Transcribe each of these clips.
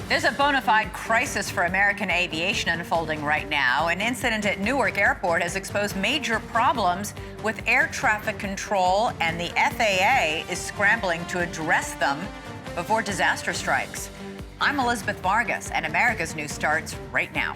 There's a bona fide crisis for American aviation unfolding right now. An incident at Newark Airport has exposed major problems with air traffic control, and the FAA is scrambling to address them before disaster strikes. I'm Elizabeth Vargas, and America's News starts right now.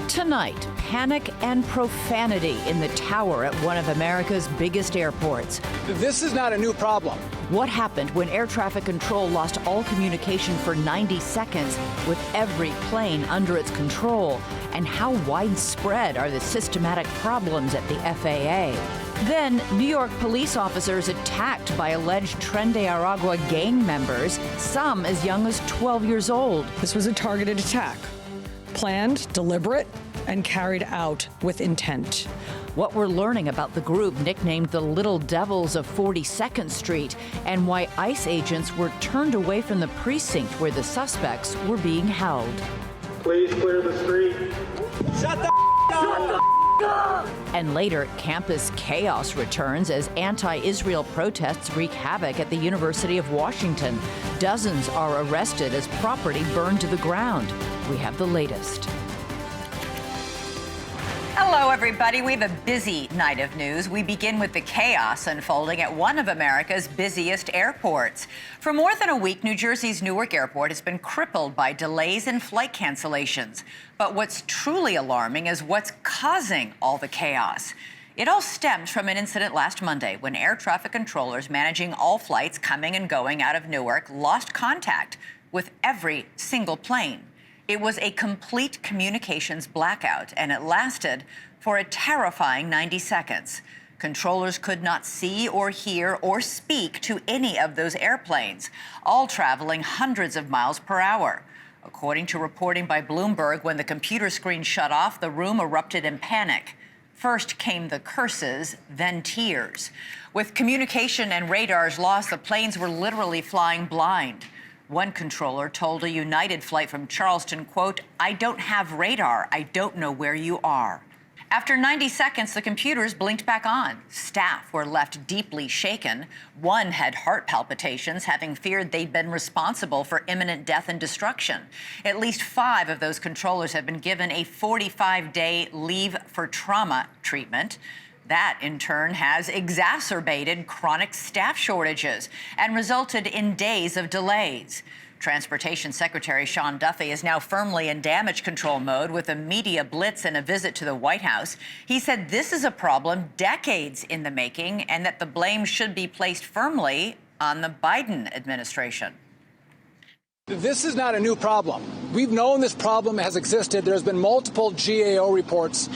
Tonight, panic and profanity in the tower at one of America's biggest airports. This is not a new problem. What happened when air traffic control lost all communication for 90 seconds with every plane under its control? And how widespread are the systematic problems at the FAA? Then, New York police officers attacked by alleged Tren de Aragua gang members, some as young as 12 years old. This was a targeted attack. Planned, deliberate, and carried out with intent. What we're learning about the group nicknamed the Little Devils of 42nd Street, and why ICE agents were turned away from the precinct where the suspects were being held. Please clear the street. Shut the up! And later, campus chaos returns as anti-Israel protests wreak havoc at the University of Washington. Dozens are arrested as property burned to the ground. We have the latest. Hello, everybody. We have a busy night of news. We begin with the chaos unfolding at one of America's busiest airports. For more than a week, New Jersey's Newark Airport has been crippled by delays and flight cancellations. But what's truly alarming is what's causing all the chaos. It all stems from an incident last Monday when air traffic controllers managing all flights coming and going out of Newark lost contact with every single plane. It was a complete communications blackout, and it lasted for a terrifying 90 seconds. Controllers could not see or hear or speak to any of those airplanes, all traveling hundreds of miles per hour. According to reporting by Bloomberg, when the computer screen shut off, the room erupted in panic. First came the curses, then tears. With communication and radars lost, the planes were literally flying blind. One controller told a United flight from Charleston, quote, "I don't have radar. I don't know where you are." After 90 seconds, the computers blinked back on. Staff were left deeply shaken. One had heart palpitations, having feared they'd been responsible for imminent death and destruction. At least 5 of those controllers have been given a 45-day leave for trauma treatment. That, in turn, has exacerbated chronic staff shortages and resulted in days of delays. Transportation Secretary Sean Duffy is now firmly in damage control mode with a media blitz and a visit to the White House. He said this is a problem decades in the making and that the blame should be placed firmly on the Biden administration. This is not a new problem. We've known this problem has existed. There's been multiple GAO reports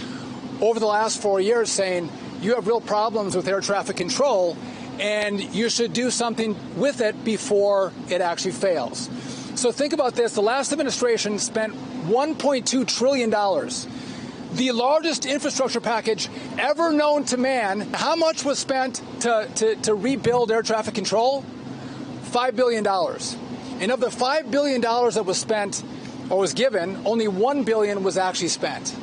over the last 4 years saying you have real problems with air traffic control and you should do something with it before it actually fails. So think about this. The last administration spent $1.2 trillion, the largest infrastructure package ever known to man. How much was spent to rebuild air traffic control? $5 billion. And of the $5 billion that was spent or was given, only $1 billion was actually spent.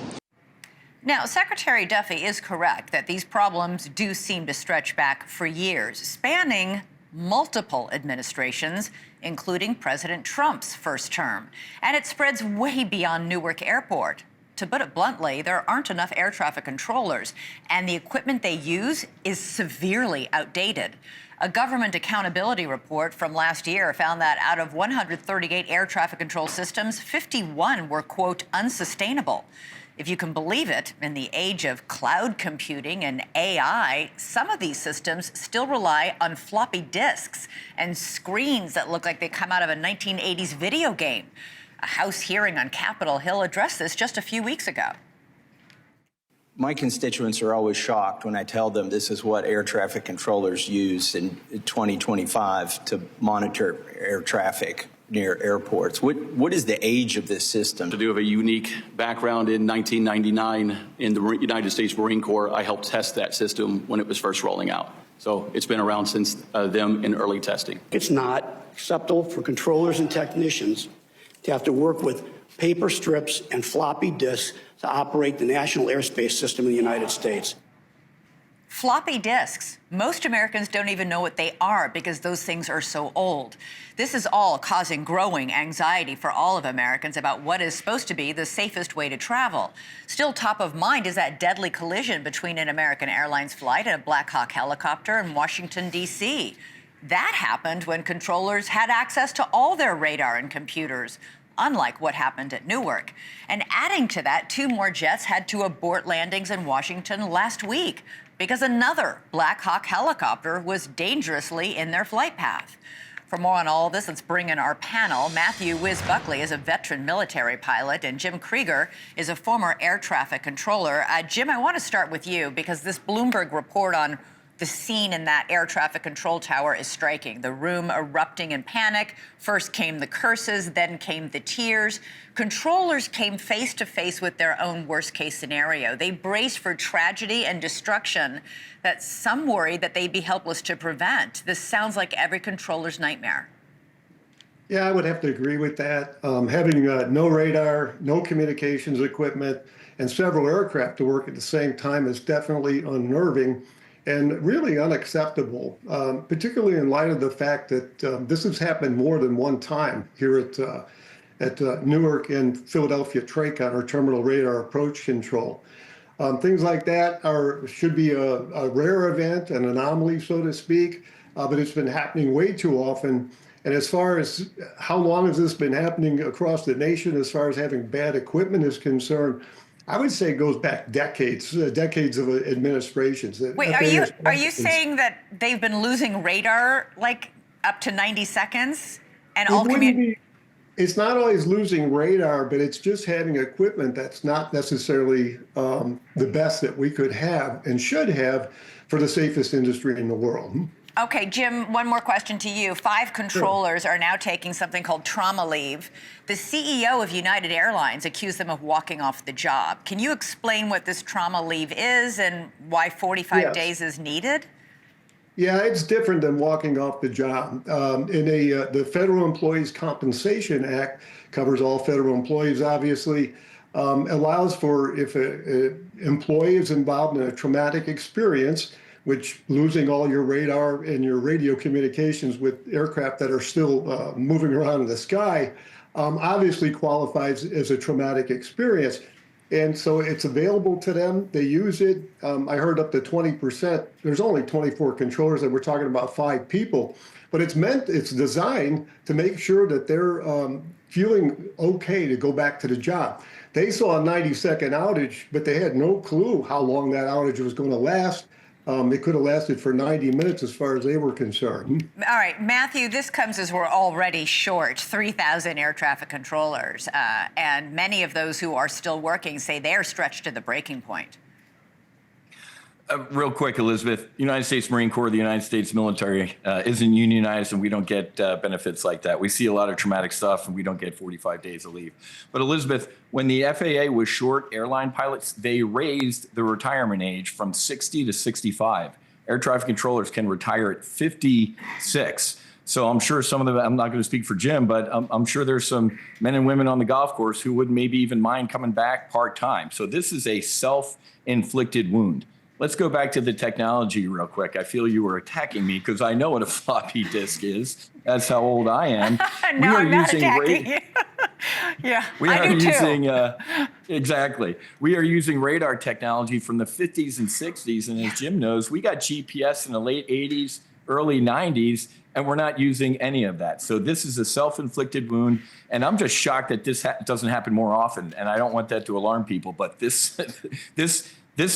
Now, Secretary Duffy is correct that these problems do seem to stretch back for years, spanning multiple administrations, including President Trump's first term. And it spreads way beyond Newark Airport. To put it bluntly, there aren't enough air traffic controllers, and the equipment they use is severely outdated. A government accountability report from last year found that out of 138 air traffic control systems, 51 were, quote, unsustainable. If you can believe it, in the age of cloud computing and AI, some of these systems still rely on floppy disks and screens that look like they come out of a 1980s video game. A House hearing on Capitol Hill addressed this just a few weeks ago. My constituents are always shocked when I tell them this is what air traffic controllers use in 2025 to monitor air traffic near airports. What is the age of this system? I do have a unique background. In 1999 in the United States Marine Corps, I helped test that system when it was first rolling out. So it's been around since them in early testing. It's not acceptable for controllers and technicians to have to work with paper strips and floppy disks to operate the national airspace system in the United States. Floppy disks. Most Americans don't even know what they are because those things are so old. This is all causing growing anxiety for all of Americans about what is supposed to be the safest way to travel. Still top of mind is that deadly collision between an American Airlines flight and a Black Hawk helicopter in Washington, D.C. That happened when controllers had access to all their radar and computers, unlike what happened at Newark. And adding to that, 2 more jets had to abort landings in Washington last week because another Black Hawk helicopter was dangerously in their flight path. For more on all of this, let's bring in our panel. Matthew Wiz Buckley is a veteran military pilot, and Jim Krieger is a former air traffic controller. Jim, I want to start with you because this Bloomberg report on the scene in that air traffic control tower is striking. The room erupting in panic. First came the curses, then came the tears. Controllers came face to face with their own worst case scenario. They braced for tragedy and destruction that some worried that they'd be helpless to prevent. This sounds like every controller's nightmare. Yeah, I would have to agree with that. Having no radar, no communications equipment, and several aircraft to work at the same time is definitely unnerving and really unacceptable, particularly in light of the fact that this has happened more than one time here at Newark and Philadelphia TRACON, or Terminal Radar Approach Control. Things like that should be a rare event, an anomaly, so to speak, but it's been happening way too often. And as far as how long has this been happening across the nation, as far as having bad equipment is concerned, I would say it goes back decades of administrations. Wait, are you saying that they've been losing radar like up to 90 seconds? And all it's not always losing radar, but it's just having equipment that's not necessarily the best that we could have and should have for the safest industry in the world. Okay, Jim, one more question to you. 5 controllers are now taking something called trauma leave. The CEO of United Airlines accused them of walking off the job. Can you explain what this trauma leave is and why 45 days is needed? Yeah, it's different than walking off the job. The Federal Employees Compensation Act covers all federal employees, obviously, allows for if an employee is involved in a traumatic experience, which losing all your radar and your radio communications with aircraft that are still moving around in the sky, obviously qualifies as a traumatic experience. And so it's available to them. They use it. I heard up to 20%. There's only 24 controllers, and we're talking about 5 people. But it's designed to make sure that they're feeling okay to go back to the job. They saw a 90-second outage, but they had no clue how long that outage was going to last. It could have lasted for 90 minutes as far as they were concerned. All right, Matthew, this comes as we're already short 3,000 air traffic controllers, and many of those who are still working say they're stretched to the breaking point. Real quick, Elizabeth, United States Marine Corps, the United States military isn't unionized, and we don't get benefits like that. We see a lot of traumatic stuff, and we don't get 45 days of leave. But Elizabeth, when the FAA was short airline pilots, they raised the retirement age from 60 to 65. Air traffic controllers can retire at 56. So I'm sure some of them, I'm not going to speak for Jim, but I'm sure there's some men and women on the golf course who wouldn't maybe even mind coming back part-time. So this is a self-inflicted wound. Let's go back to the technology real quick. I feel you were attacking me because I know what a floppy disk is. That's how old I am. No, I'm not attacking you. Yeah, I do too. Exactly. We are using radar technology from the 50s and 60s. And as Jim knows, we got GPS in the late 80s, early 90s, and we're not using any of that. So this is a self-inflicted wound. And I'm just shocked that this doesn't happen more often. And I don't want that to alarm people. But this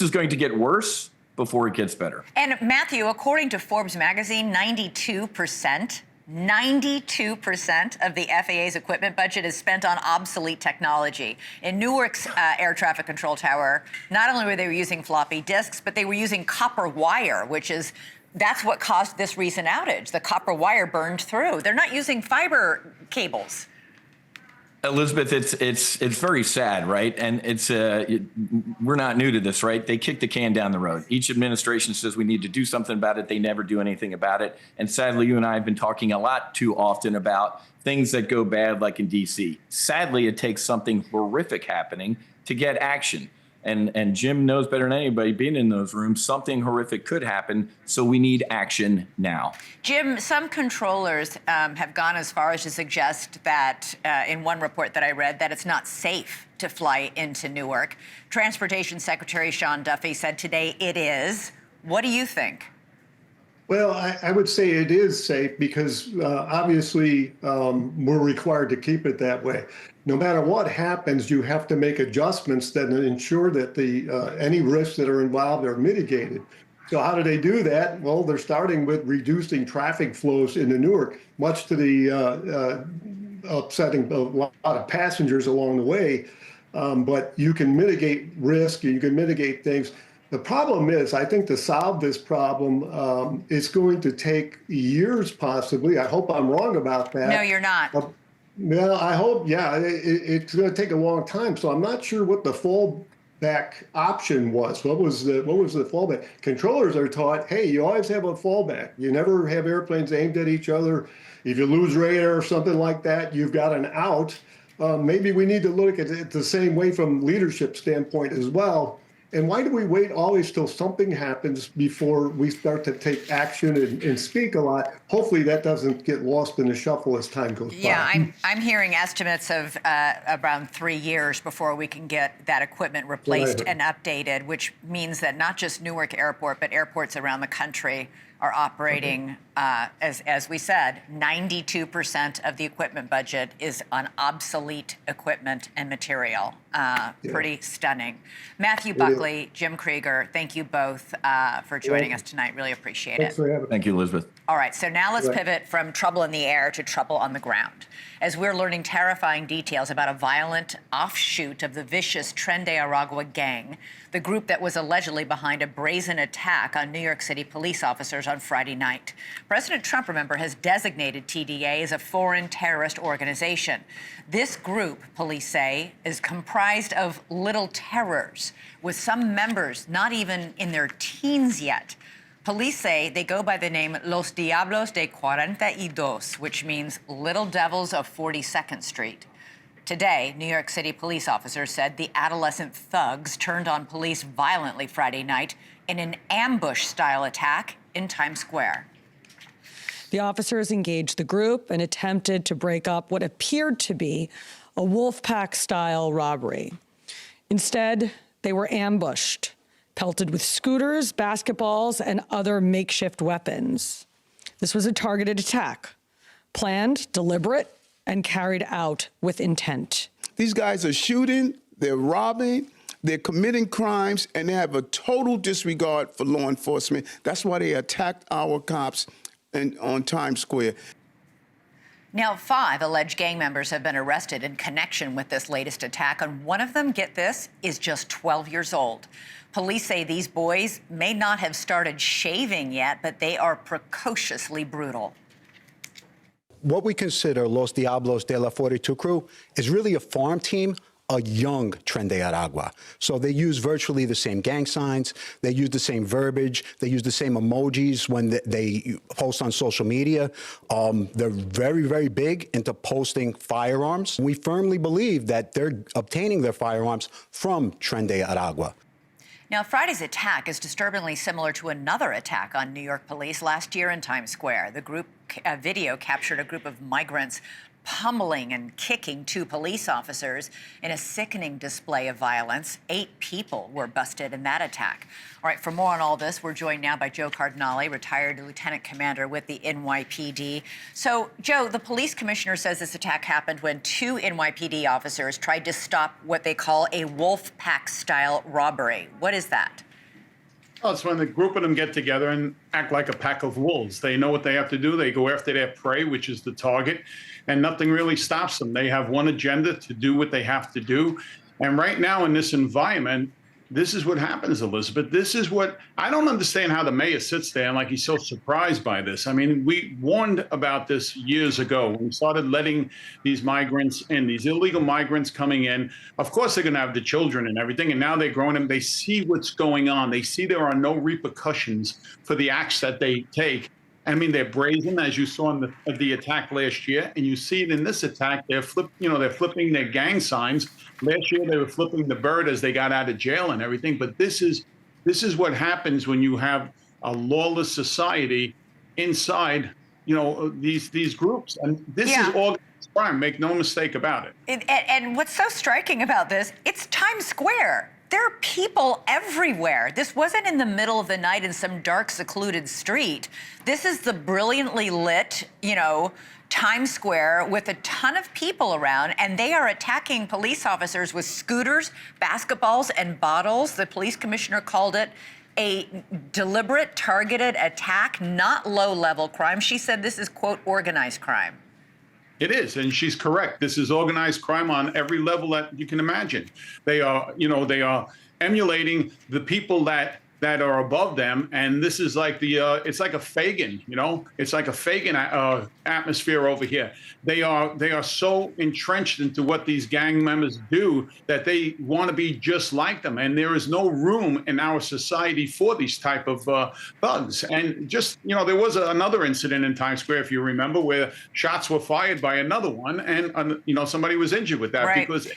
is going to get worse before it gets better. And Matthew, according to Forbes magazine, 92% of the FAA's equipment budget is spent on obsolete technology. In Newark's air traffic control tower, not only were they using floppy disks, but they were using copper wire, that's what caused this recent outage. The copper wire burned through. They're not using fiber cables. Elizabeth, it's very sad, right? And we're not new to this, right? They kick the can down the road. Each administration says we need to do something about it. They never do anything about it. And sadly, you and I have been talking a lot too often about things that go bad, like in D.C. Sadly, it takes something horrific happening to get action. And Jim knows better than anybody, being in those rooms, something horrific could happen. So we need action now. Jim, some controllers have gone as far as to suggest that, in one report that I read, that it's not safe to fly into Newark. Transportation Secretary Sean Duffy said today it is. What do you think? Well, I would say it is safe because obviously we're required to keep it that way. No matter what happens, you have to make adjustments that ensure that the any risks that are involved are mitigated. So how do they do that? Well, they're starting with reducing traffic flows into Newark, much to the upsetting a lot of passengers along the way. But you can mitigate risk, and you can mitigate things. The problem is, I think to solve this problem, it's going to take years, possibly. I hope I'm wrong about that. No, you're not. Well, I hope, yeah, it's going to take a long time. So I'm not sure what the fallback option was. What was the fallback? Controllers are taught, hey, you always have a fallback. You never have airplanes aimed at each other. If you lose radar or something like that, you've got an out. Maybe we need to look at it the same way from leadership standpoint as well. And why do we wait always till something happens before we start to take action and speak a lot? Hopefully that doesn't get lost in the shuffle as time goes by. Yeah, I'm hearing estimates of around 3 years before we can get that equipment replaced and updated, which means that not just Newark Airport, but airports around the country are operating, as we said, 92% of the equipment budget is on obsolete equipment and material. Pretty stunning. Matthew Buckley, Jim Krieger, thank you both for joining us tonight. Really appreciate it. Thanks for having me. Thank you, Elizabeth. All right, so now let's pivot from trouble in the air to trouble on the ground, as we're learning terrifying details about a violent offshoot of the vicious Tren de Aragua gang, the group that was allegedly behind a brazen attack on New York City police officers on Friday night. President Trump, remember, has designated TDA as a foreign terrorist organization. This group, police say, is comprised of little terrors, with some members not even in their teens yet. Police say they go by the name Los Diablos de 42, which means Little Devils of 42nd Street. Today, New York City police officers said the adolescent thugs turned on police violently Friday night in an ambush-style attack in Times Square. The officers engaged the group and attempted to break up what appeared to be a wolf pack-style robbery. Instead, they were ambushed, pelted with scooters, basketballs, and other makeshift weapons. This was a targeted attack, planned, deliberate, and carried out with intent. These guys are shooting, they're robbing, they're committing crimes, and they have a total disregard for law enforcement. That's why they attacked our cops on Times Square. Now, 5 alleged gang members have been arrested in connection with this latest attack, and one of them, get this, is just 12 years old. Police say these boys may not have started shaving yet, but they are precociously brutal. What we consider Los Diablos de la 42 crew is really a farm team, a young Tren de Aragua. So they use virtually the same gang signs, they use the same verbiage, they use the same emojis when they post on social media. They're very, very big into posting firearms. We firmly believe that they're obtaining their firearms from Tren de Aragua. Now, Friday's attack is disturbingly similar to another attack on New York police last year in Times Square. The group video captured a group of migrants pummeling and kicking 2 police officers in a sickening display of violence. 8 people were busted in that attack. All right, for more on all this, we're joined now by Joe Cardinale, retired lieutenant commander with the NYPD. So, Joe, the police commissioner says this attack happened when 2 NYPD officers tried to stop what they call a wolf pack-style robbery. What is that? Well, it's when the group of them get together and act like a pack of wolves. They know what they have to do. They go after their prey, which is the target, and nothing really stops them. They have one agenda to do what they have to do. And right now in this environment, this is what happens, Elizabeth. This is what I don't understand how the mayor sits there and like he's so surprised by this. I mean, we warned about this years ago when we started letting these migrants in, these illegal migrants coming in. Of course, they're going to have the children and everything. And now they're growing up. They see what's going on. They see there are no repercussions for the acts that they take. I mean, they're brazen, as you saw in the attack last year, and you see it in this attack. They're flipping their gang signs. Last year they were flipping the bird as they got out of jail and everything. But this is what happens when you have a lawless society inside, these groups, and this is organized crime. Make no mistake about it. And what's so striking about this? It's Times Square. There are people everywhere. This wasn't in the middle of the night in some dark, secluded street. This is the brilliantly lit, Times Square with a ton of people around, and they are attacking police officers with scooters, basketballs, and bottles. The police commissioner called it a deliberate, targeted attack, not low-level crime. She said this is, quote, organized crime. It is, and she's correct. This is organized crime on every level that you can imagine. They are emulating the people that are above them, and this is like it's like a Fagin, it's like a Fagin atmosphere over here. They are so entrenched into what these gang members do that they want to be just like them, and there is no room in our society for these type of thugs. And just there was another incident in Times Square, if you remember, where shots were fired by another one, and somebody was injured with that, right. Because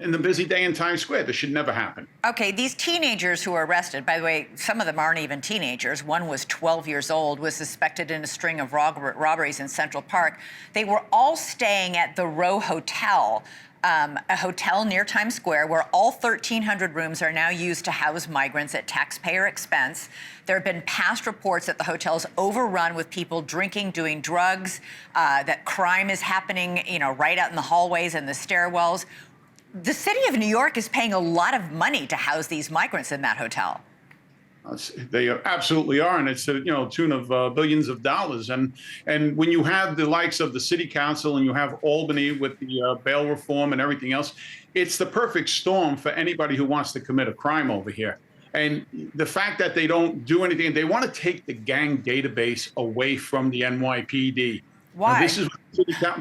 in the busy day in Times Square, this should never happen. Okay, these teenagers who were arrested, by the way, some of them aren't even teenagers. One was 12 years old, was suspected in a string of robberies in Central Park. They were all staying at the Row Hotel, a hotel near Times Square where all 1,300 rooms are now used to house migrants at taxpayer expense. There have been past reports that the hotel's overrun with people drinking, doing drugs, that crime is happening, right out in the hallways and the stairwells. The city of New York is paying a lot of money to house these migrants in that hotel. They absolutely are, and it's tune of billions of dollars. And when you have the likes of the city council and you have Albany with the bail reform and everything else, it's the perfect storm for anybody who wants to commit a crime over here. And the fact that they don't do anything, they want to take the gang database away from the NYPD. Why? This is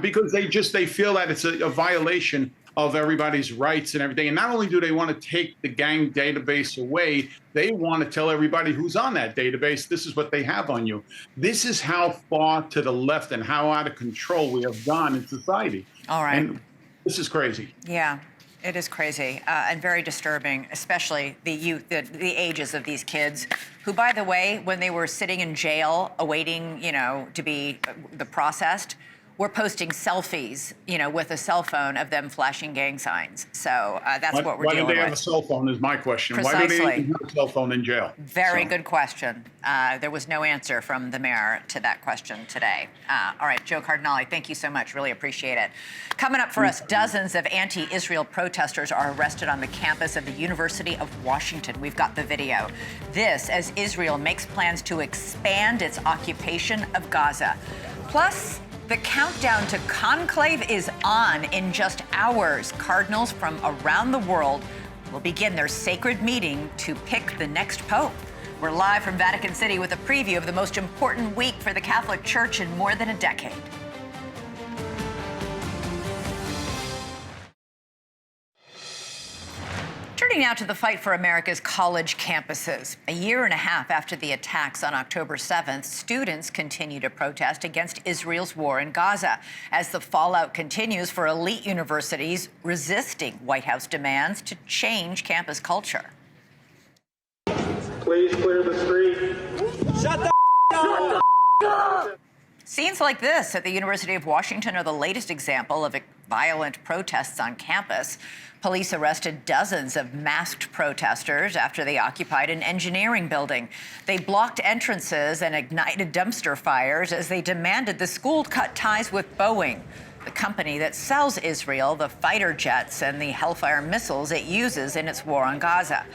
because they feel that it's a violation of everybody's rights and everything. And not only do they want to take the gang database away, they want to tell everybody who's on that database, this is what they have on you. This is how far to the left and how out of control we have gone in society. All right. And this is crazy. Yeah, it is crazy and very disturbing, especially the ages of these kids who, by the way, when they were sitting in jail awaiting, to be processed, we're posting selfies, with a cell phone of them flashing gang signs. So that's what we're dealing with. Why do they have a cell phone is my question. Precisely. Why do they even have a cell phone in jail? Very good question. There was no answer from the mayor to that question today. All right, Joe Cardinale, thank you so much. Really appreciate it. Coming up for us, dozens of anti-Israel protesters are arrested on the campus of the University of Washington. We've got the video. This as Israel makes plans to expand its occupation of Gaza. Plus, the countdown to Conclave is on in just hours. Cardinals from around the world will begin their sacred meeting to pick the next pope. We're live from Vatican City with a preview of the most important week for the Catholic Church in more than a decade. Turning now to the fight for America's college campuses. A year and a half after the attacks on October 7th, students continue to protest against Israel's war in Gaza as the fallout continues for elite universities resisting White House demands to change campus culture. Please clear the street. Shut the up! Scenes like this at the University of Washington are the latest example of violent protests on campus. Police arrested dozens of masked protesters after they occupied an engineering building. They blocked entrances and ignited dumpster fires as they demanded the school cut ties with Boeing, the company that sells Israel the fighter jets and the Hellfire missiles it uses in its war on Gaza.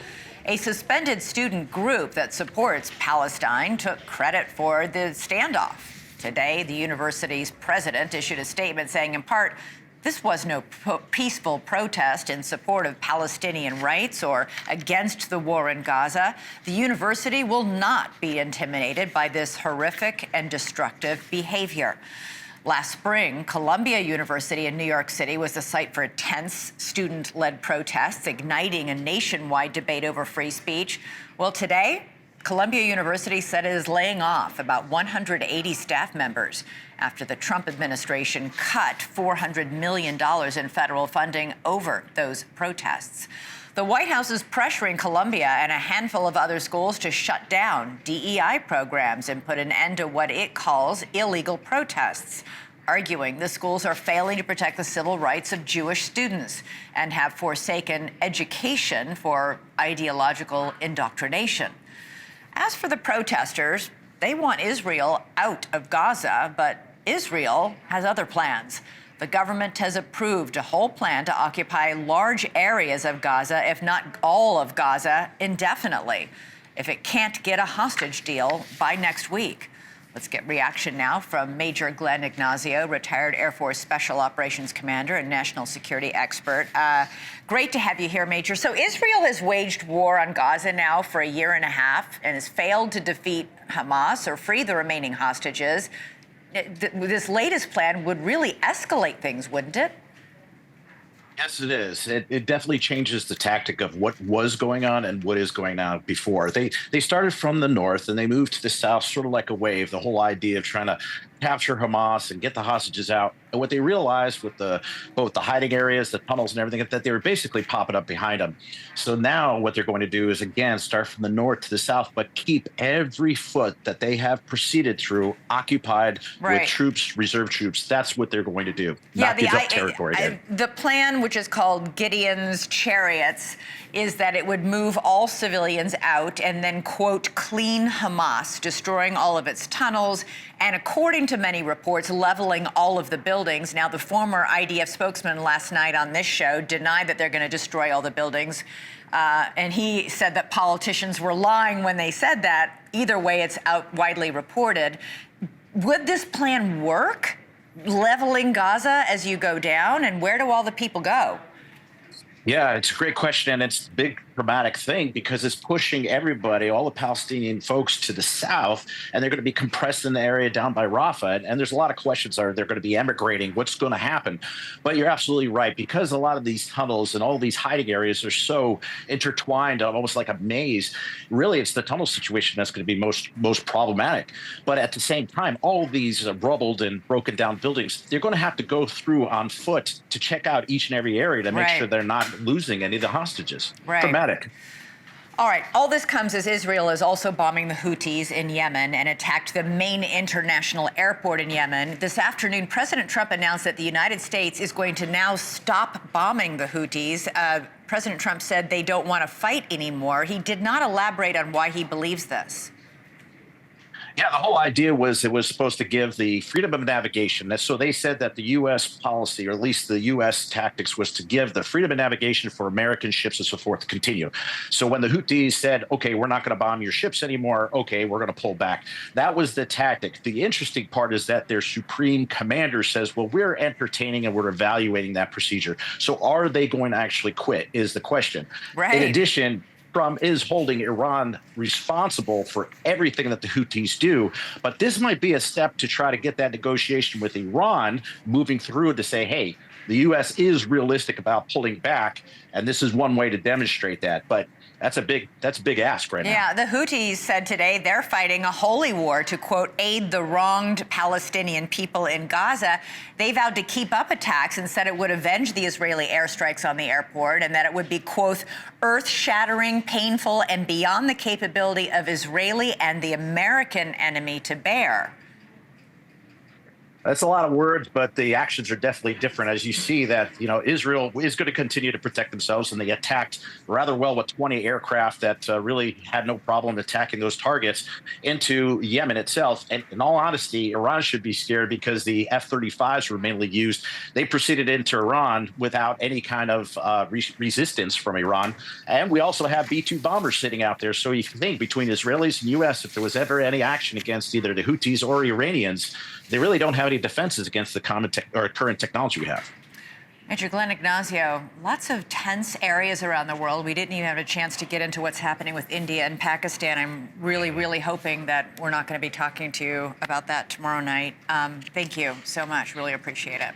A suspended student group that supports Palestine took credit for the standoff. Today, the university's president issued a statement saying, in part, this was no peaceful protest in support of Palestinian rights or against the war in Gaza. The university will not be intimidated by this horrific and destructive behavior. Last spring, Columbia University in New York City was the site for tense student-led protests, igniting a nationwide debate over free speech. Well, today, Columbia University said it is laying off about 180 staff members after the Trump administration cut $400 million in federal funding over those protests. The White House is pressuring Columbia and a handful of other schools to shut down DEI programs and put an end to what it calls illegal protests, arguing the schools are failing to protect the civil rights of Jewish students and have forsaken education for ideological indoctrination. As for the protesters, they want Israel out of Gaza, but Israel has other plans. The government has approved a whole plan to occupy large areas of Gaza, if not all of Gaza, indefinitely, if it can't get a hostage deal by next week. Let's get reaction now from Major Glenn Ignazio, retired Air Force Special Operations Commander and national security expert. Great to have you here, Major. So Israel has waged war on Gaza now for a year and a half and has failed to defeat Hamas or free the remaining hostages. This latest plan would really escalate things, wouldn't it? Yes, it is. It definitely changes the tactic of what was going on and what is going on before. They started from the north and they moved to the south, sort of like a wave, the whole idea of trying to capture Hamas and get the hostages out. And what they realized with both the hiding areas, the tunnels and everything, that they were basically popping up behind them. So now what they're going to do is, again, start from the north to the south, but keep every foot that they have proceeded through occupied with troops, reserve troops. That's what they're going to do, not give up territory again. The plan, which is called Gideon's Chariots, is that it would move all civilians out and then, quote, clean Hamas, destroying all of its tunnels, and according to many reports, leveling all of the buildings. Now, the former IDF spokesman last night on this show denied that they're going to destroy all the buildings. And he said that politicians were lying when they said that. Either way, it's out widely reported. Would this plan work, leveling Gaza as you go down? And where do all the people go? Yeah, it's a great question, and it's a big dramatic thing because it's pushing everybody, all the Palestinian folks, to the south, and they're going to be compressed in the area down by Rafah. And there's a lot of questions: are they going to be emigrating? What's going to happen? But you're absolutely right, because a lot of these tunnels and all these hiding areas are so intertwined, almost like a maze. Really, it's the tunnel situation that's going to be most problematic. But at the same time, all these rubbled and broken down buildings, they're going to have to go through on foot to check out each and every area to make sure they're not losing any of the hostages. Dramatic. All right. All this comes as Israel is also bombing the Houthis in Yemen and attacked the main international airport in Yemen. This afternoon, President Trump announced that the United States is going to now stop bombing the Houthis. President Trump said they don't want to fight anymore. He did not elaborate on why he believes this. Yeah, the whole idea was it was supposed to give the freedom of navigation. So they said that the U.S. policy, or at least the U.S. tactics, was to give the freedom of navigation for American ships and so forth to continue. So when the Houthis said, okay, we're not going to bomb your ships anymore, okay, we're going to pull back. That was the tactic. The interesting part is that their supreme commander says, well, we're entertaining and we're evaluating that procedure. So are they going to actually quit is the question. Right. In addition, Trump is holding Iran responsible for everything that the Houthis do. But this might be a step to try to get that negotiation with Iran moving through to say, hey, the U.S. is realistic about pulling back, and this is one way to demonstrate that. But that's a big ask right now. Yeah, the Houthis said today they're fighting a holy war to, quote, aid the wronged Palestinian people in Gaza. They vowed to keep up attacks and said it would avenge the Israeli airstrikes on the airport and that it would be, quote, earth-shattering, painful, and beyond the capability of Israeli and the American enemy to bear. That's a lot of words, but the actions are definitely different. As you see that, Israel is going to continue to protect themselves, and they attacked rather well with 20 aircraft that really had no problem attacking those targets into Yemen itself. And in all honesty, Iran should be scared because the F-35s were mainly used. They proceeded into Iran without any kind of resistance from Iran. And we also have B-2 bombers sitting out there. So you can think between Israelis and U.S., if there was ever any action against either the Houthis or Iranians, they really don't have any defenses against the current technology we have. Major Glenn Ignazio, lots of tense areas around the world. We didn't even have a chance to get into what's happening with India and Pakistan. I'm really, really hoping that we're not going to be talking to you about that tomorrow night. Thank you so much. Really appreciate it.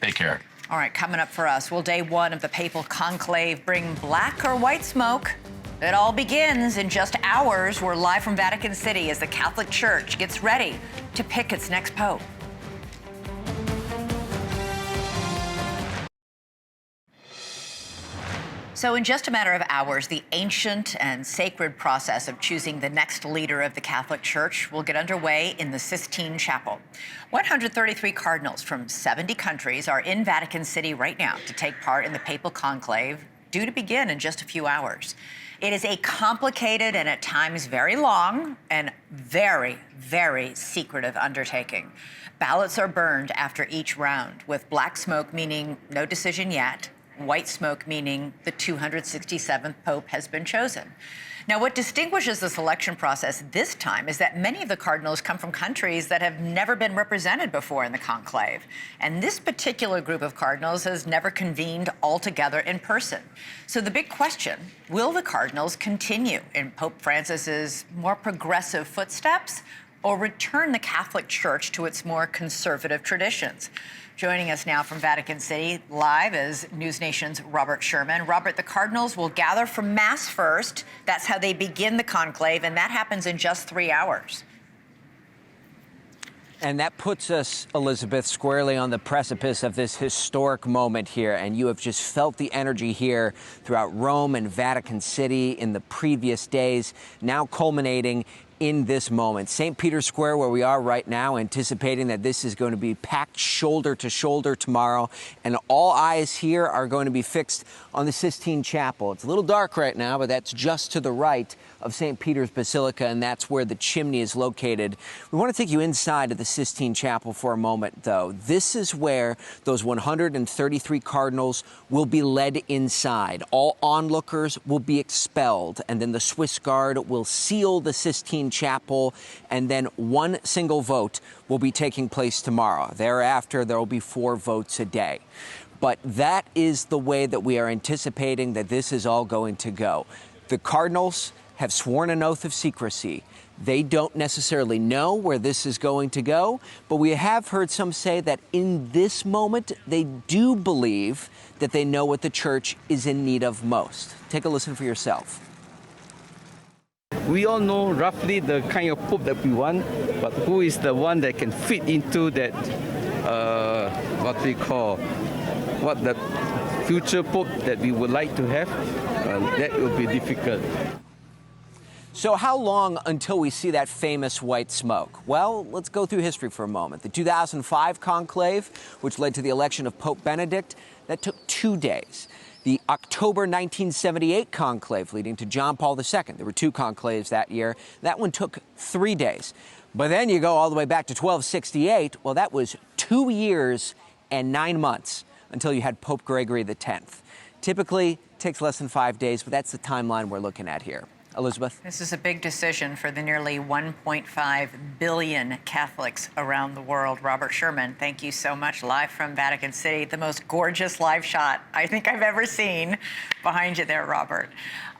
Take care. All right, coming up for us, will day one of the Papal Conclave bring black or white smoke It all begins in just hours. We're live from Vatican City as the Catholic Church gets ready to pick its next pope. So in just a matter of hours, the ancient and sacred process of choosing the next leader of the Catholic Church will get underway in the Sistine Chapel. 133 cardinals from 70 countries are in Vatican City right now to take part in the Papal Conclave, due to begin in just a few hours. It is a complicated and at times very long and very, very secretive undertaking. Ballots are burned after each round, with black smoke meaning no decision yet, white smoke meaning the 267th Pope has been chosen. Now, what distinguishes the selection process this time is that many of the cardinals come from countries that have never been represented before in the conclave. And this particular group of cardinals has never convened all together in person. So the big question, will the cardinals continue in Pope Francis's more progressive footsteps or return the Catholic Church to its more conservative traditions? Joining us now from Vatican City live is NewsNation's Robert Sherman. Robert, the cardinals will gather for Mass first. That's how they begin the conclave, and that happens in just 3 hours. And that puts us, Elizabeth, squarely on the precipice of this historic moment here. And you have just felt the energy here throughout Rome and Vatican City in the previous days, now culminating in this moment. St. Peter's Square, where we are right now, anticipating that this is going to be packed shoulder to shoulder tomorrow. And all eyes here are going to be fixed on the Sistine Chapel. It's a little dark right now, but that's just to the right of St. Peter's Basilica, and that's where the chimney is located. We want to take you inside of the Sistine Chapel for a moment, though. This is where those 133 cardinals will be led inside. All onlookers will be expelled, and then the Swiss Guard will seal the Sistine Chapel, and then one single vote will be taking place tomorrow. Thereafter, there will be 4 votes a day. But that is the way that we are anticipating that this is all going to go. The cardinals have sworn an oath of secrecy. They don't necessarily know where this is going to go, but we have heard some say that in this moment, they do believe that they know what the church is in need of most. Take a listen for yourself. We all know roughly the kind of pope that we want, but who is the one that can fit into that, what the future pope that we would like to have? That will be difficult. So how long until we see that famous white smoke? Well, let's go through history for a moment. The 2005 conclave, which led to the election of Pope Benedict, that took 2 days. The October 1978 conclave leading to John Paul II. There were 2 conclaves that year. That one took 3 days. But then you go all the way back to 1268. Well, that was 2 years and 9 months until you had Pope Gregory X. Typically, it takes less than 5 days, but that's the timeline we're looking at here. Elizabeth? This is a big decision for the nearly 1.5 billion Catholics around the world. Robert Sherman, thank you so much. Live from Vatican City, the most gorgeous live shot I think I've ever seen behind you there, Robert.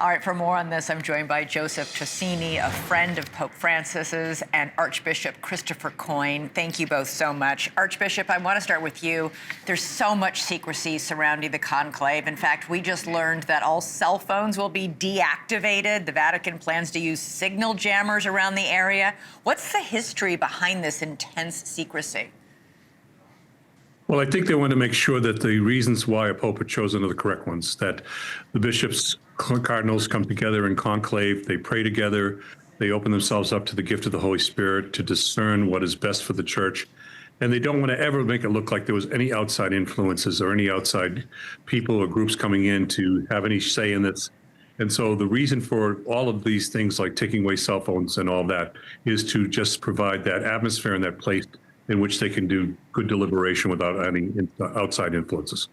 All right, for more on this, I'm joined by Joseph Tossini, a friend of Pope Francis's, and Archbishop Christopher Coyne. Thank you both so much. Archbishop, I want to start with you. There's so much secrecy surrounding the conclave. In fact, we just learned that all cell phones will be deactivated. The Vatican plans to use signal jammers around the area. What's the history behind this intense secrecy? Well, I think they want to make sure that the reasons why a pope are chosen are the correct ones, that the bishops, cardinals come together in conclave, they pray together, they open themselves up to the gift of the Holy Spirit to discern what is best for the church. And they don't want to ever make it look like there was any outside influences or any outside people or groups coming in to have any say in this. And so the reason for all of these things like taking away cell phones and all that is to just provide that atmosphere and that place in which they can do good deliberation without any outside influences.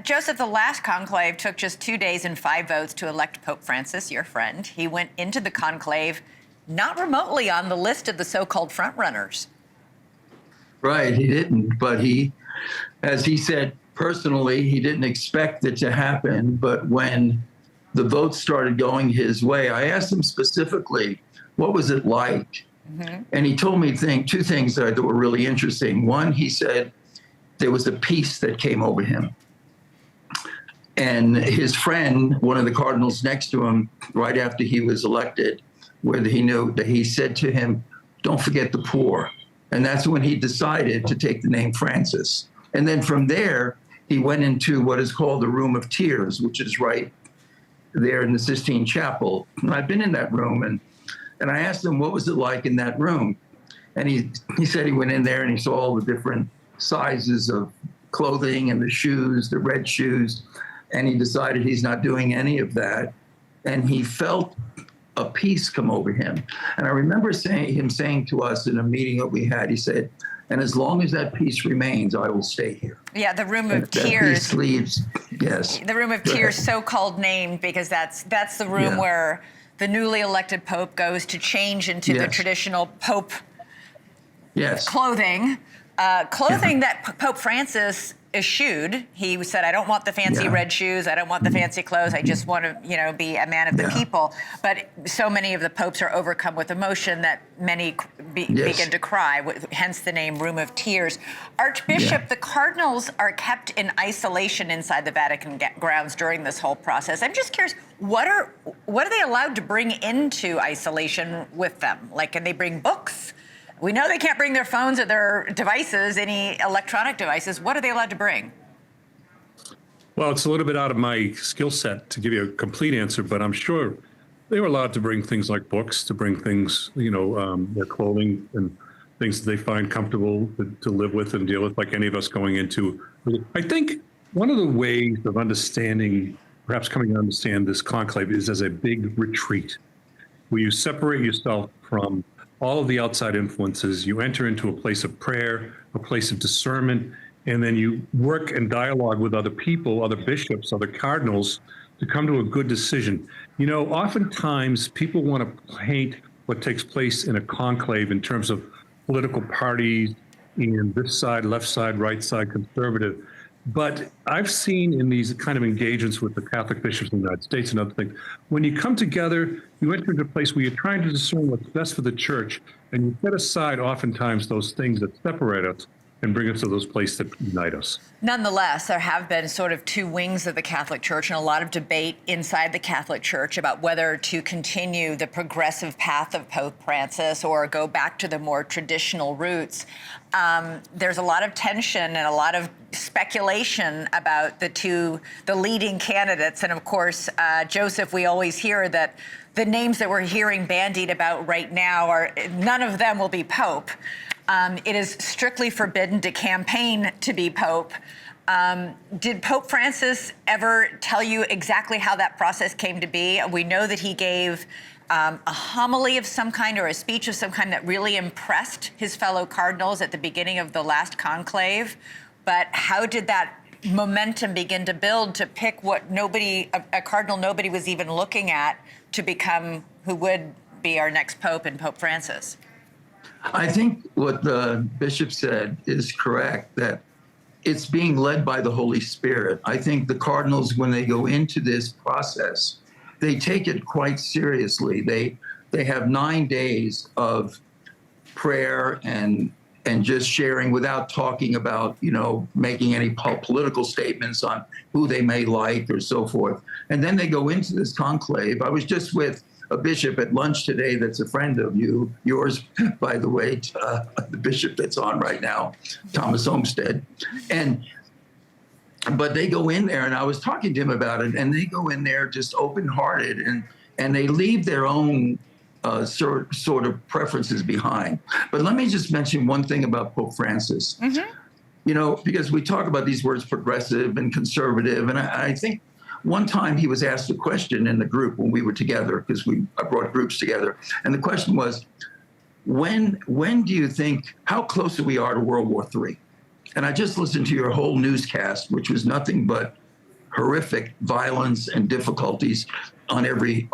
Joseph, the last conclave took just 2 days and 5 votes to elect Pope Francis, your friend. He went into the conclave not remotely on the list of the so-called frontrunners. Right, he didn't, but he, as he said personally, he didn't expect it to happen. But when the votes started going his way, I asked him specifically, what was it like? Mm-hmm. And he told me 2 things that I thought were really interesting. One, he said there was a peace that came over him. And his friend, one of the cardinals next to him, right after he was elected, where he knew that he said to him, "Don't forget the poor." And that's when he decided to take the name Francis. And then from there, he went into what is called the Room of Tears, which is right there in the Sistine Chapel. And I've been in that room, and I asked him, what was it like in that room? And he said he went in there and he saw all the different sizes of clothing and the shoes, the red shoes, and he decided he's not doing any of that. And he felt a peace come over him. And I remember him saying to us in a meeting that we had, he said, "And as long as that peace remains, I will stay here." Yeah, the Room of That Tears. peace leaves, yes. The Room of Go Tears, ahead. so-called named because that's the room Yeah. where the newly elected Pope goes to change into the Yes. traditional Pope Yes. clothing. Clothing that Pope Francis eschewed. He said, "I don't want the fancy Yeah. red shoes. I don't want the fancy clothes. I just want to, be a man of the Yeah. people." But so many of the popes are overcome with emotion that many Yes. begin to cry. Hence the name Room of Tears. Archbishop, Yeah. the cardinals are kept in isolation inside the Vatican grounds during this whole process. I'm just curious, what are they allowed to bring into isolation with them? Like, can they bring books? We know they can't bring their phones or their devices, any electronic devices. What are they allowed to bring? Well, it's a little bit out of my skill set to give you a complete answer, but I'm sure they were allowed to bring things like books, to bring things, their clothing and things that they find comfortable to live with and deal with, like any of us going into. I think one of the ways of understanding, perhaps coming to understand this conclave, is as a big retreat, where you separate yourself from all of the outside influences. You enter into a place of prayer, a place of discernment, and then you work and dialogue with other people, other bishops, other cardinals, to come to a good decision. Oftentimes people want to paint what takes place in a conclave in terms of political parties, and this side, left side, right side, conservative. But I've seen in these kind of engagements with the Catholic bishops in the United States and other things, when you come together, you enter into a place where you're trying to discern what's best for the church, and you set aside oftentimes those things that separate us and bring us to those places that unite us. Nonetheless, there have been sort of two wings of the Catholic Church and a lot of debate inside the Catholic Church about whether to continue the progressive path of Pope Francis or go back to the more traditional roots. There's a lot of tension and a lot of speculation about the leading candidates. And of course, Joseph, we always hear that the names that we're hearing bandied about right now none of them will be Pope. It is strictly forbidden to campaign to be Pope. Did Pope Francis ever tell you exactly how that process came to be? We know that he gave a homily of some kind or a speech of some kind that really impressed his fellow cardinals at the beginning of the last conclave. But how did that momentum begin to build to pick a cardinal nobody was even looking at to become who would be our next Pope and Pope Francis? I think what the bishop said is correct, that it's being led by the Holy Spirit. I think the cardinals, when they go into this process, they take it quite seriously. They have 9 days of prayer and just sharing without talking about, making any political statements on who they may like or so forth. And then they go into this conclave. I was just with a bishop at lunch today that's a friend of yours, by the way, the bishop that's on right now, Thomas Olmsted. But they go in there, and I was talking to him about it, and they go in there just open-hearted, and they leave their own sort of preferences behind. But let me just mention one thing about Pope Francis. Mm-hmm. Because we talk about these words progressive and conservative, and I think one time he was asked a question in the group when we were together, because I brought groups together, and the question was, when do you think, how close we are to World War III? And I just listened to your whole newscast, which was nothing but horrific violence and difficulties on every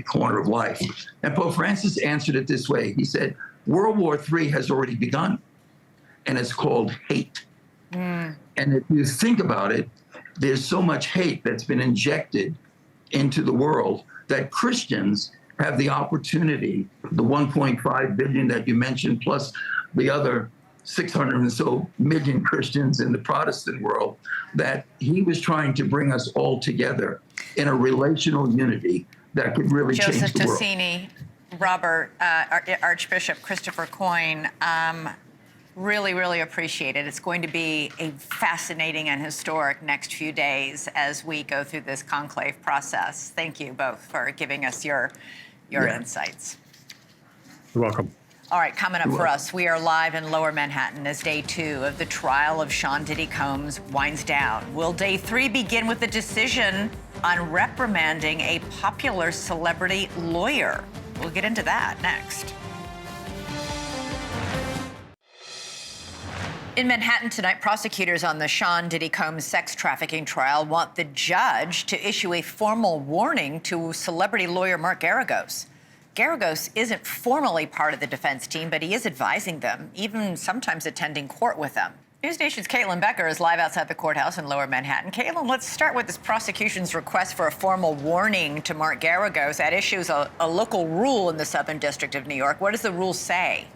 corner of life. And Pope Francis answered it this way. He said, World War III has already begun, and it's called hate. Mm. And if you think about it, there's so much hate that's been injected into the world that Christians have the opportunity, the 1.5 billion that you mentioned, plus the other 600 and so million Christians in the Protestant world, that he was trying to bring us all together in a relational unity that could really change Joseph the world. Tassini, Robert, Archbishop Christopher Coyne, really, really appreciate it. It's going to be a fascinating and historic next few days as we go through this conclave process. Thank you both for giving us your insights. You're welcome. All right, coming up for us, we are live in Lower Manhattan as day 2 of the trial of Sean Diddy Combs winds down. Will day 3 begin with a decision on reprimanding a popular celebrity lawyer? We'll get into that next. In Manhattan tonight, prosecutors on the Sean Diddy Combs sex trafficking trial want the judge to issue a formal warning to celebrity lawyer Mark Geragos. Geragos isn't formally part of the defense team, but he is advising them, even sometimes attending court with them. NewsNation's Caitlin Becker is live outside the courthouse in Lower Manhattan. Caitlin, let's start with this prosecution's request for a formal warning to Mark Geragos. That issues a local rule in the Southern District of New York. What does the rule say?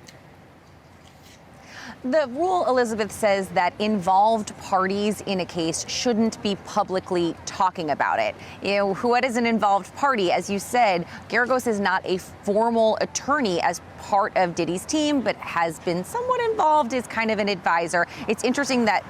The rule, Elizabeth, says that involved parties in a case shouldn't be publicly talking about it. You know, what is an involved party? As you said, Geragos is not a formal attorney as part of Diddy's team, but has been somewhat involved as kind of an advisor. It's interesting that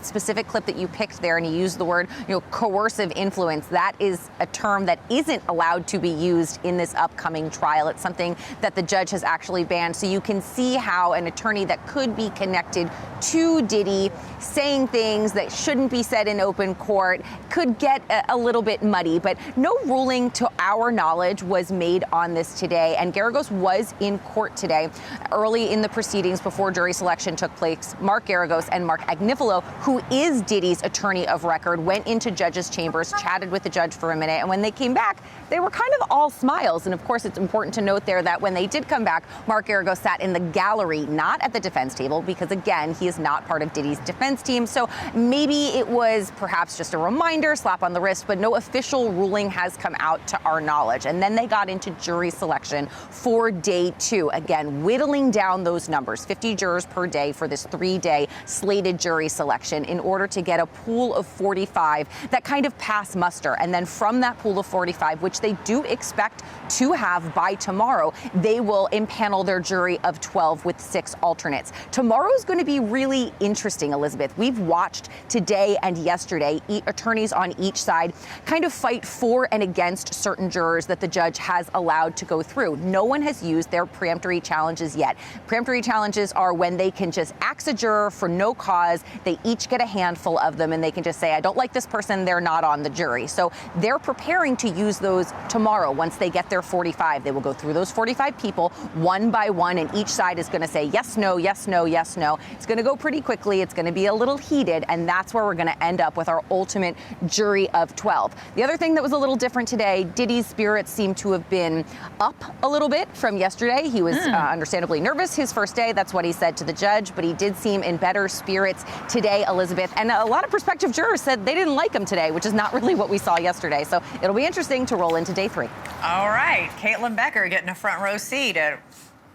specific clip that you picked there, and you used the word, coercive influence. That is a term that isn't allowed to be used in this upcoming trial. It's something that the judge has actually banned. So you can see how an attorney that could be connected to Diddy saying things that shouldn't be said in open court could get a little bit muddy. But no ruling to our knowledge was made on this today, and Geragos was in court today. Early in the proceedings before jury selection took place, Mark Geragos and Mark Agnifilo, who is Diddy's attorney of record, went into judges' chambers, chatted with the judge for a minute, and when they came back, they were kind of all smiles. And of course, it's important to note there that when they did come back, Mark Geragos sat in the gallery, not at the defense table, because again, he is not part of Diddy's defense team. So maybe it was perhaps just a reminder, slap on the wrist, but no official ruling has come out to our knowledge. And then they got into jury selection for day 2. Again, whittling down those numbers, 50 jurors per day for this 3-day slated jury selection in order to get a pool of 45 that kind of pass muster. And then from that pool of 45, which they do expect to have by tomorrow, they will impanel their jury of 12 with 6 alternates. Tomorrow is going to be really interesting, Elizabeth. We've watched today and yesterday attorneys on each side kind of fight for and against certain jurors that the judge has allowed to go through. No one has used their preemptory challenges yet. Preemptory challenges are when they can just axe a juror for no cause. They each get a handful of them, and they can just say, I don't like this person, they're not on the jury. So they're preparing to use those tomorrow. Once they get their 45, they will go through those 45 people one by one, and each side is going to say yes, no, yes, no, yes, no. It's going to go pretty quickly. It's going to be a little heated, and that's where we're going to end up with our ultimate jury of 12. The other thing that was a little different today, Diddy's spirits seem to have been up a little bit from yesterday. He was understandably nervous his first day. That's what he said to the judge, but he did seem in better spirits today, Elizabeth. And a lot of prospective jurors said they didn't like him today, which is not really what we saw yesterday. So it'll be interesting to roll into day 3. All right, Caitlin Becker getting a front row seat at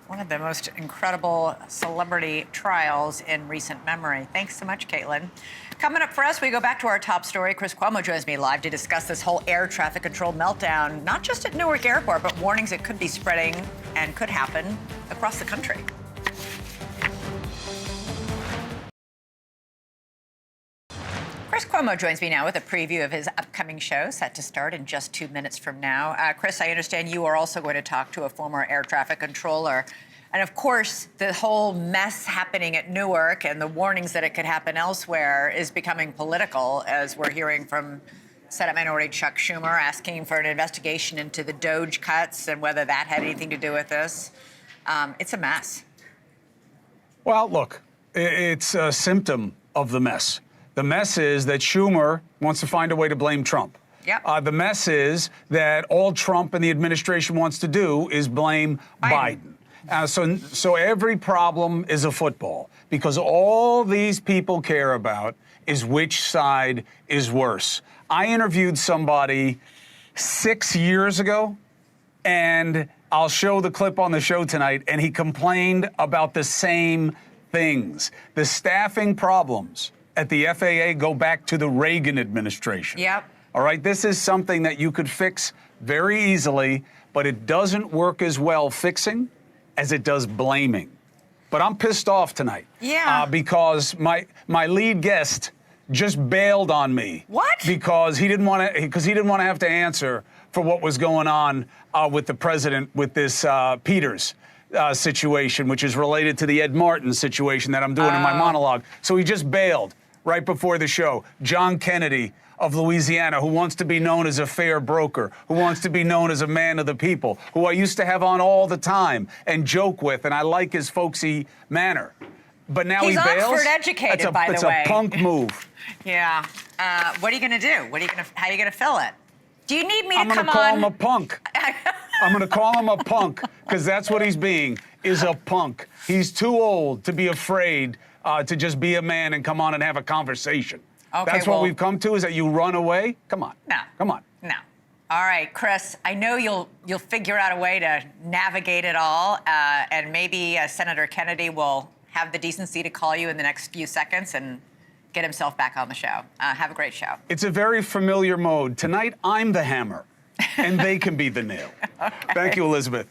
one of the most incredible celebrity trials in recent memory. Thanks so much, Caitlin. Coming up for us, we go back to our top story. Chris Cuomo joins me live to discuss this whole air traffic control meltdown, not just at Newark Airport, but warnings it could be spreading and could happen across the country. Chris Cuomo joins me now with a preview of his upcoming show, set to start in just 2 minutes from now. Chris, I understand you are also going to talk to a former air traffic controller. And of course, the whole mess happening at Newark and the warnings that it could happen elsewhere is becoming political, as we're hearing from Senate Minority Chuck Schumer asking for an investigation into the DOJ cuts and whether that had anything to do with this. It's a mess. Well, look, it's a symptom of the mess. The mess is that Schumer wants to find a way to blame Trump. Yep. The mess is that all Trump and the administration wants to do is blame Biden. So every problem is a football, because all these people care about is which side is worse. I interviewed somebody 6 years ago, and I'll show the clip on the show tonight, and he complained about the same things. The staffing problems at the FAA go back to the Reagan administration. Yep. All right, this is something that you could fix very easily, but it doesn't work as well fixing as it does blaming. But I'm pissed off tonight. Yeah. Because my lead guest just bailed on me. What? Because he didn't want to have to answer for what was going on with the president with this Peters situation, which is related to the Ed Martin situation that I'm doing in my monologue. So he just bailed right before the show. John Kennedy of Louisiana, who wants to be known as a fair broker, who wants to be known as a man of the people, who I used to have on all the time and joke with, and I like his folksy manner. But now He's he bails. Oxford educated, by the way. It's a punk move. Yeah. What are you going to do? How are you going to fill it? Do you need me to come on? I'm going to call him a punk. I'm going to call him a punk because that's what he's being, is a punk. He's too old to be afraid to just be a man and come on and have a conversation. Okay, that's what we've come to, is that you run away? Come on. No. Come on. No. All right, Chris, I know you'll figure out a way to navigate it all, and maybe Senator Kennedy will have the decency to call you in the next few seconds and get himself back on the show. Have a great show. It's a very familiar mode. Tonight, I'm the hammer, and they can be the nail. Okay. Thank you, Elizabeth.